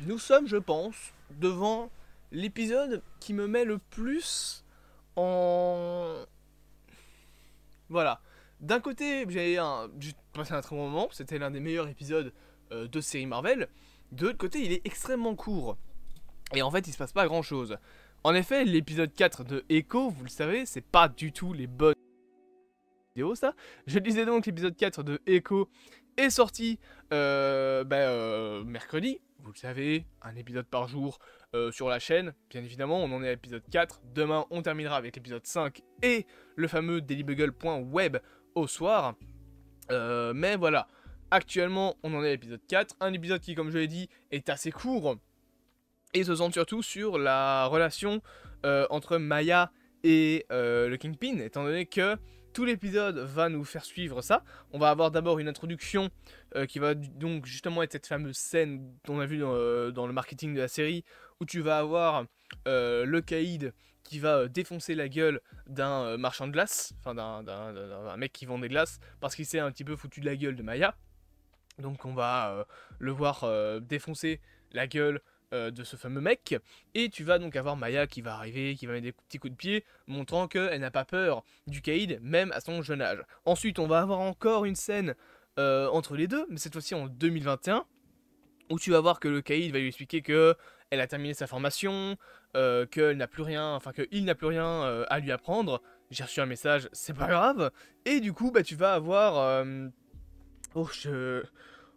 nous sommes, je pense, devant l'épisode qui me met le plus en... Voilà. D'un côté, j'ai passé un très bon moment, c'était l'un des meilleurs épisodes de série Marvel. De l'autre côté, il est extrêmement court. Et en fait, il se passe pas grand chose. En effet, l'épisode 4 de Echo, vous le savez, c'est pas du tout les bonnes vidéos, ça. Je disais donc, l'épisode 4 de Echo est sorti mercredi. Vous le savez, un épisode par jour sur la chaîne. Bien évidemment, on en est à l'épisode 4. Demain, on terminera avec l'épisode 5 et le fameux dailybugle.web au soir. Mais voilà, actuellement, on en est à l'épisode 4. Un épisode qui, comme je l'ai dit, est assez court et se centre surtout sur la relation entre Maya et le Kingpin, étant donné que tout l'épisode va nous faire suivre ça. On va avoir d'abord une introduction qui va donc justement être cette fameuse scène qu'on a vue dans le marketing de la série, où tu vas avoir le Caïd qui va défoncer la gueule d'un marchand de glace, enfin d'un mec qui vend des glaces, parce qu'il s'est un petit peu foutu de la gueule de Maya. Donc on va le voir défoncer la gueule de ce fameux mec, et tu vas donc avoir Maya qui va arriver, qui va mettre des petits coups de pied, montrant qu'elle n'a pas peur du Caïd, même à son jeune âge. Ensuite, on va avoir encore une scène entre les deux, mais cette fois-ci en 2021, où tu vas voir que le Caïd va lui expliquer que elle a terminé sa formation, qu'elle n'a plus rien, enfin qu'il n'a plus rien à lui apprendre. J'ai reçu un message, c'est pas grave, et du coup, bah tu vas avoir...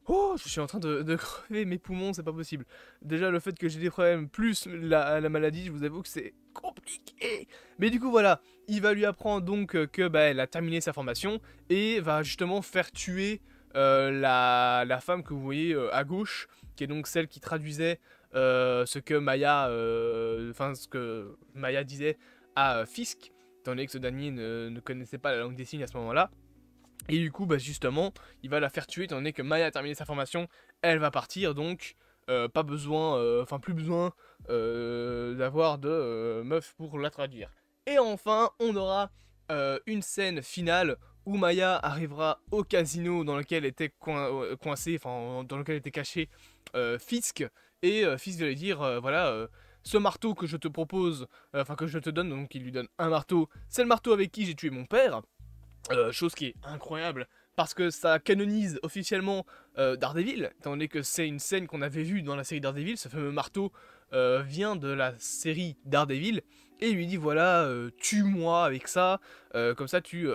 Oh, je suis en train de crever mes poumons, c'est pas possible. Déjà, le fait que j'ai des problèmes, plus la maladie, je vous avoue que c'est compliqué. Mais du coup, voilà, il va lui apprendre donc que elle a terminé sa formation et va justement faire tuer la femme que vous voyez à gauche, qui est donc celle qui traduisait ce que Maya disait à Fisk, étant donné que ce dernier ne connaissait pas la langue des signes à ce moment-là. Et du coup, bah justement, il va la faire tuer étant donné que Maya a terminé sa formation, elle va partir, donc pas besoin, plus besoin d'avoir de meuf pour la traduire. Et enfin, on aura une scène finale où Maya arrivera au casino dans lequel était coincé, enfin dans lequel était caché Fisk, et Fisk va lui dire, ce marteau que je te propose, que je te donne, donc il lui donne un marteau, c'est le marteau avec qui j'ai tué mon père. Chose qui est incroyable parce que ça canonise officiellement Daredevil, étant donné que c'est une scène qu'on avait vue dans la série Daredevil. Ce fameux marteau vient de la série Daredevil et il lui dit voilà, tue-moi avec ça, comme ça tu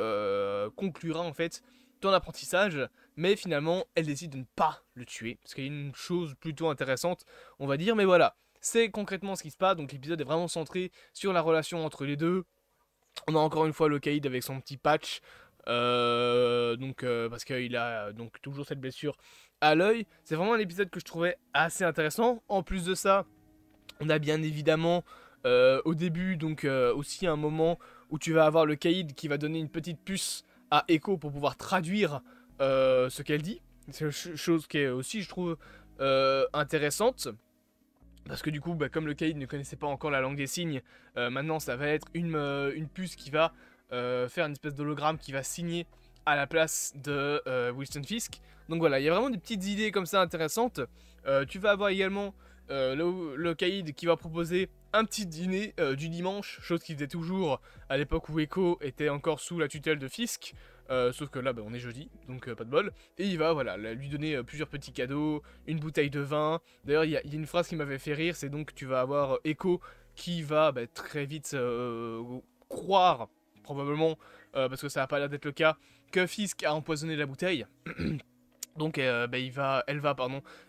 concluras en fait ton apprentissage. Mais finalement, elle décide de ne pas le tuer, parce qu'il y a une chose plutôt intéressante, on va dire. Mais voilà, c'est concrètement ce qui se passe. Donc l'épisode est vraiment centré sur la relation entre les deux. On a encore une fois le Caïd avec son petit patch, parce qu'il a donc toujours cette blessure à l'œil. C'est vraiment un épisode que je trouvais assez intéressant. En plus de ça, on a bien évidemment au début aussi un moment où tu vas avoir le Caïd qui va donner une petite puce à Echo pour pouvoir traduire ce qu'elle dit. C'est une chose qui est aussi, je trouve, intéressante. Parce que du coup, comme le Caïd ne connaissait pas encore la langue des signes, maintenant ça va être une puce qui va faire une espèce d'hologramme qui va signer à la place de Winston Fisk. Donc voilà, il y a vraiment des petites idées comme ça intéressantes. Tu vas avoir également le Caïd qui va proposer un petit dîner du dimanche, chose qu'il faisait toujours à l'époque où Echo était encore sous la tutelle de Fisk. Sauf que là, on est jeudi, donc pas de bol. Et il va lui donner plusieurs petits cadeaux, une bouteille de vin. D'ailleurs, il y a une phrase qui m'avait fait rire, c'est donc tu vas avoir Echo qui va très vite croire, probablement, parce que ça n'a pas l'air d'être le cas, que Fisk a empoisonné la bouteille. Donc elle va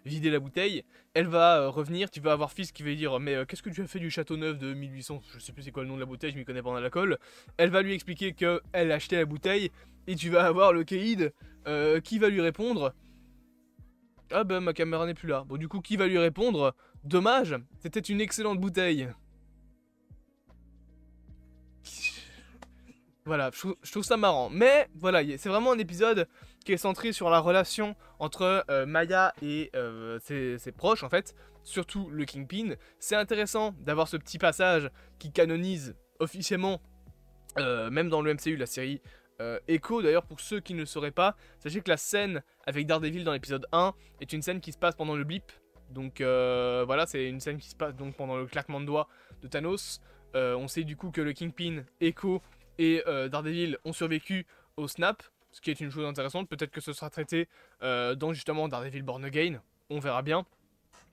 vider la bouteille, elle va revenir, tu vas avoir Fisk qui va lui dire mais qu'est-ce que tu as fait du château neuf de 1800, je sais plus c'est quoi le nom de la bouteille, je m'y connais pas en alcool. Elle va lui expliquer qu'elle a acheté la bouteille, et tu vas avoir le Caïd qui va lui répondre ah ma caméra n'est plus là. Bon du coup qui va lui répondre dommage, c'était une excellente bouteille. Voilà, je trouve ça marrant. Mais voilà, c'est vraiment un épisode qui est centré sur la relation entre Maya et ses proches en fait, surtout le Kingpin. C'est intéressant d'avoir ce petit passage qui canonise officiellement, même dans le MCU, la série Echo. D'ailleurs, pour ceux qui ne le sauraient pas, sachez que la scène avec Daredevil dans l'épisode 1 est une scène qui se passe pendant le blip Donc voilà, c'est une scène qui se passe donc pendant le claquement de doigts de Thanos. On sait du coup que le Kingpin, Echo et Daredevil ont survécu au snap, ce qui est une chose intéressante. Peut-être que ce sera traité dans justement Daredevil Born Again, on verra bien.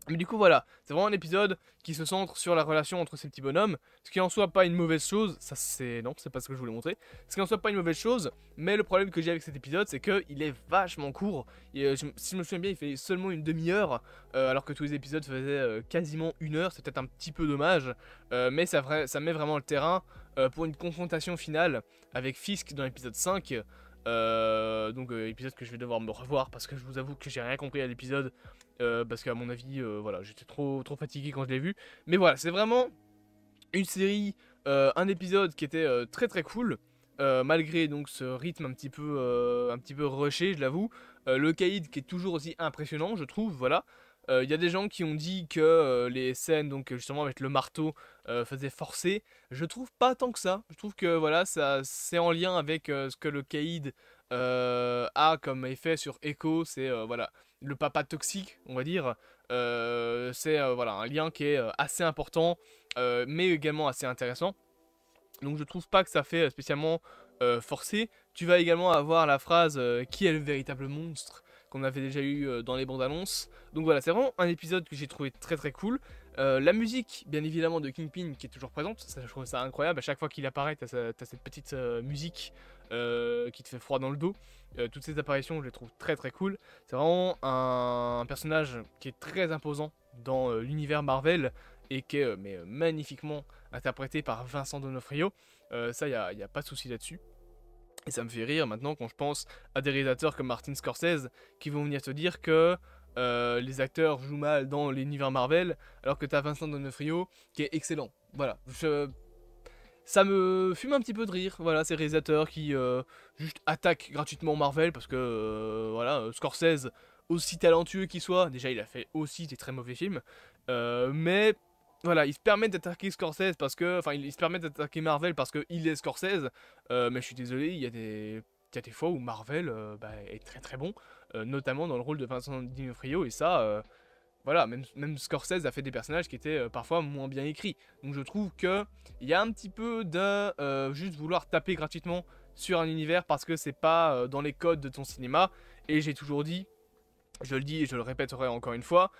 Mais du coup voilà, c'est vraiment un épisode qui se centre sur la relation entre ces petits bonhommes, ce qui en soit pas une mauvaise chose, ça c'est... non, c'est pas ce que je voulais montrer, ce qui en soit pas une mauvaise chose, mais le problème que j'ai avec cet épisode c'est qu'il est vachement court, et si je me souviens bien il fait seulement une demi-heure, alors que tous les épisodes faisaient quasiment 1 heure, c'est peut-être un petit peu dommage, mais ça met vraiment le terrain pour une confrontation finale avec Fisk dans l'épisode 5, donc épisode que je vais devoir me revoir parce que je vous avoue que j'ai rien compris à l'épisode, parce qu'à mon avis voilà, j'étais trop fatigué quand je l'ai vu, mais voilà, c'est vraiment une série, un épisode qui était très très cool, malgré donc ce rythme un petit peu rushé, je l'avoue, le caïd qui est toujours aussi impressionnant je trouve, voilà. Il y a des gens qui ont dit que les scènes donc justement avec le marteau faisaient forcer. Je trouve pas tant que ça. Je trouve que voilà, ça c'est en lien avec ce que le caïd a comme effet sur Echo. C'est voilà, le papa toxique, on va dire. C'est voilà, un lien qui est assez important, mais également assez intéressant. Donc je trouve pas que ça fait spécialement forcé. Tu vas également avoir la phrase qui est le véritable monstre qu'on avait déjà eu dans les bandes annonces. Donc voilà, c'est vraiment un épisode que j'ai trouvé très très cool. La musique, bien évidemment, de Kingpin qui est toujours présente, ça, je trouve ça incroyable. À chaque fois qu'il apparaît, t'as cette petite musique qui te fait froid dans le dos. Toutes ces apparitions, je les trouve très très cool. C'est vraiment un personnage qui est très imposant dans l'univers Marvel et qui est magnifiquement interprété par Vincent D'Onofrio. Ça, il n'y a pas de souci là-dessus. Et ça me fait rire maintenant quand je pense à des réalisateurs comme Martin Scorsese qui vont venir te dire que les acteurs jouent mal dans l'univers Marvel, alors que t'as Vincent D'Onofrio qui est excellent. Voilà, ça me fume un petit peu de rire, voilà, ces réalisateurs qui juste attaquent gratuitement Marvel, parce que voilà, Scorsese, aussi talentueux qu'il soit, déjà il a fait aussi des très mauvais films, mais voilà, il se permet d'attaquer Scorsese parce que, enfin, il se permet d'attaquer Marvel parce qu'il est Scorsese, mais je suis désolé, il y a des fois où Marvel est très très bon, notamment dans le rôle de Vincent D'Onofrio, et ça, voilà, même Scorsese a fait des personnages qui étaient parfois moins bien écrits. Donc je trouve que il y a un petit peu de juste vouloir taper gratuitement sur un univers parce que c'est pas dans les codes de ton cinéma, et j'ai toujours dit, je le dis et je le répéterai encore une fois,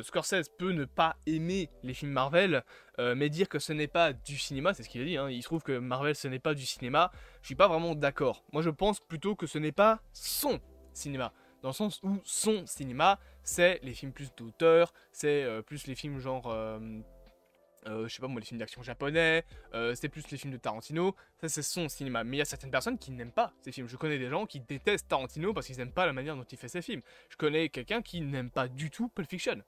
Scorsese peut ne pas aimer les films Marvel, mais dire que ce n'est pas du cinéma, c'est ce qu'il a dit, hein, il trouve que Marvel ce n'est pas du cinéma, je suis pas vraiment d'accord. Moi je pense plutôt que ce n'est pas son cinéma, dans le sens où son cinéma, c'est les films plus d'auteur, c'est plus les films genre... je sais pas moi, les films d'action japonais, c'est plus les films de Tarantino, ça c'est son cinéma. Mais il y a certaines personnes qui n'aiment pas ces films. Je connais des gens qui détestent Tarantino parce qu'ils n'aiment pas la manière dont il fait ses films. Je connais quelqu'un qui n'aime pas du tout Pulp Fiction.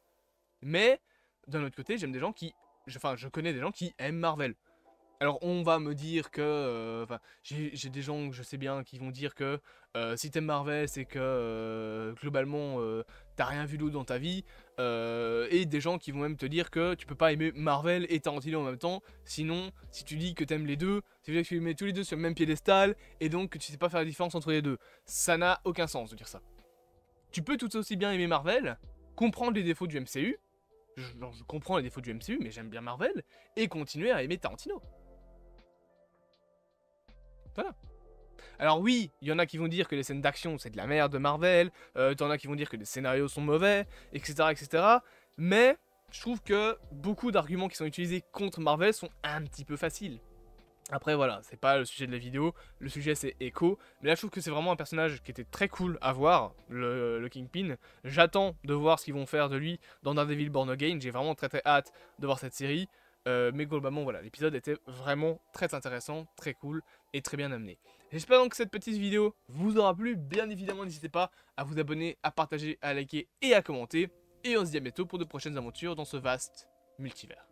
Mais, d'un autre côté, j'aime des gens qui... Enfin, je connais des gens qui aiment Marvel. Alors on va me dire que, enfin, j'ai des gens que je sais bien qui vont dire que si t'aimes Marvel c'est que globalement t'as rien vu d'autre dans ta vie, et des gens qui vont même te dire que tu peux pas aimer Marvel et Tarantino en même temps, sinon si tu dis que t'aimes les deux, ça veut dire que tu les mets tous les deux sur le même piédestal et donc que tu sais pas faire la différence entre les deux. Ça n'a aucun sens de dire ça. Tu peux tout aussi bien aimer Marvel, comprendre les défauts du MCU, je comprends les défauts du MCU mais j'aime bien Marvel, et continuer à aimer Tarantino. Voilà. Alors oui, il y en a qui vont dire que les scènes d'action c'est de la merde de Marvel, t'en as qui vont dire que les scénarios sont mauvais, etc. etc. Mais je trouve que beaucoup d'arguments qui sont utilisés contre Marvel sont un petit peu faciles. Après voilà, c'est pas le sujet de la vidéo, le sujet c'est Echo, mais là je trouve que c'est vraiment un personnage qui était très cool à voir, le Kingpin. J'attends de voir ce qu'ils vont faire de lui dans Daredevil Born Again, j'ai vraiment très très hâte de voir cette série. Mais globalement voilà, l'épisode était vraiment très intéressant, très cool et très bien amené. J'espère donc que cette petite vidéo vous aura plu. Bien évidemment n'hésitez pas à vous abonner, à partager, à liker et à commenter. Et on se dit à bientôt pour de prochaines aventures dans ce vaste multivers.